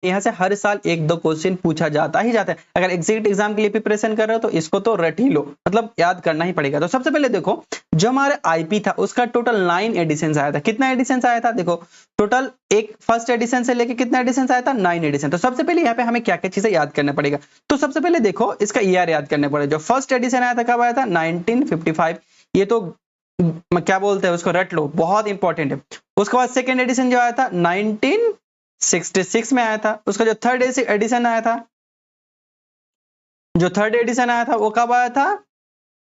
यहाँ से हर साल 1-2 क्वेश्चन पूछा जाता ही जाता है। अगर एग्जिट एग्जाम के लिए प्रिपरेशन कर रहे हो तो इसको तो रट ही लो, मतलब याद करना ही पड़ेगा। तो सबसे पहले देखो, जो हमारे आईपी था उसका टोटल 9 एडिशन आया था। कितना एडिशन आया था? देखो टोटल एक फर्स्ट एडिशन से लेके कितना एडिशन आया था? 9 एडिशन। तो सबसे पहले यहाँ पे हमें क्या क्या चीजें याद करना पड़ेगा। तो सबसे पहले देखो इसका ईयर याद करना पड़ेगा। जो फर्स्ट एडिशन आया था कब आया था? 1955। ये तो क्या बोलते हैं उसको, रट लो, बहुत इंपॉर्टेंट है। उसके बाद सेकेंड एडिशन जो आया था 1966 में आया था। उसका जो थर्ड एडिशन आया था, वो कब आया था?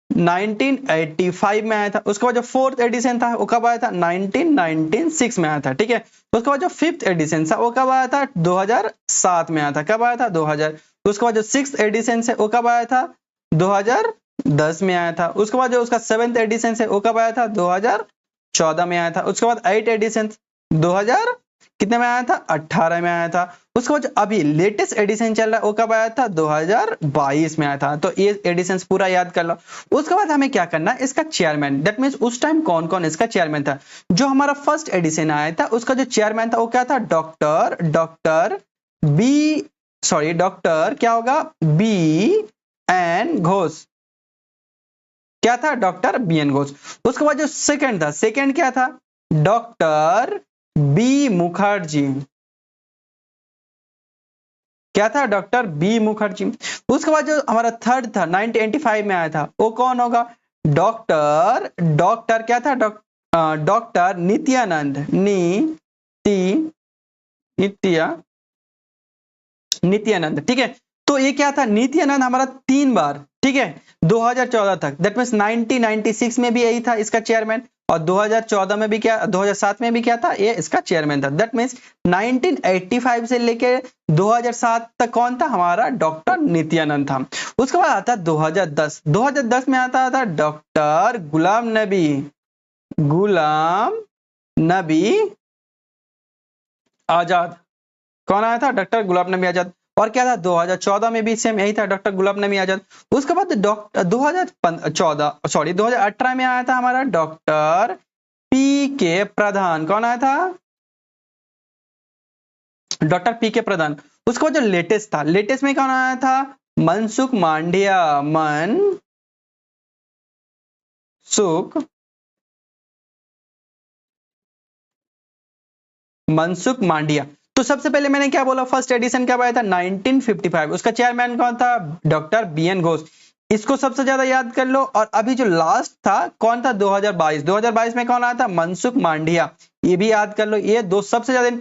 1985 में आया था। उसके बाद जो फोर्थ एडिशन था वो कब आया था? 1996 में आया था। ठीक है। उसके बाद जो फिफ्थ एडिशन था वो कब आया था? 2007 में आया था। कब आया था? 2000। उसके बाद जो सिक्स्थ एडिशन है वो कब आया था? 2010 में आया था। उसके बाद जो उसका सेवेंथ एडिशन है वो कब आया था? 2014 में आया था। उसके बाद 8 एडिशन 2000 कितने में आया था? 18 में आया था। उसके बाद अभी लेटेस्ट एडिशन चल रहा है वो कब आया था? 2022 में आया था। तो ये एडिशन पूरा याद कर लो। उसके बाद हमें क्या करना है, इसका चेयरमैन, दैट मींस उस टाइम कौन कौन इसका चेयरमैन था। जो हमारा फर्स्ट एडिशन आया था उसका जो चेयरमैन था वो क्या था? डॉक्टर क्या होगा? B N Ghosh. क्या था? Doctor B N Ghosh. उसके बाद जो सेकंड था, सेकंड क्या था? Doctor B Mukherjee. क्या था? Doctor B Mukherjee. उसके बाद जो हमारा थर्ड था 1985 में आया था वो कौन होगा? डॉक्टर क्या था? डॉक्टर नित्यानंद। नित्यानंद। ठीक है। तो ये क्या था? नित्यानंद हमारा 3 बार, ठीक है, 2014 तक, दैट मींस 1996 में भी यही था इसका चेयरमैन, और 2014 में भी क्या, 2007 में भी क्या था? ये इसका चेयरमैन था। दैट मींस 1985 से लेके 2007 तक कौन था? हमारा डॉक्टर नित्यानंद था। उसके बाद आता 2010 में आता था डॉक्टर गुलाम नबी आजाद। कौन आया था? डॉक्टर गुलाम नबी आजाद। और क्या था? 2014 में भी सेम यही था, डॉक्टर गुलाम नबी आजाद। उसके बाद 2018 में आया था हमारा डॉक्टर पी के प्रधान। कौन आया था? डॉक्टर पी के प्रधान। उसके बाद जो लेटेस्ट था, लेटेस्ट में कौन आया था? मनसुख मांडिया। तो सबसे पहले मैंने क्या बोला, फर्स्ट एडिशन कब आया था? 1955। उसका चेयरमैन कौन था? Doctor B N Ghosh. इसको सबसे ज्यादा याद कर लो। और अभी जो लास्ट था कौन था? 2022 में कौन आया था? मनसुख मांडिया। ये भी याद कर लो। ये दो सबसे ज्यादा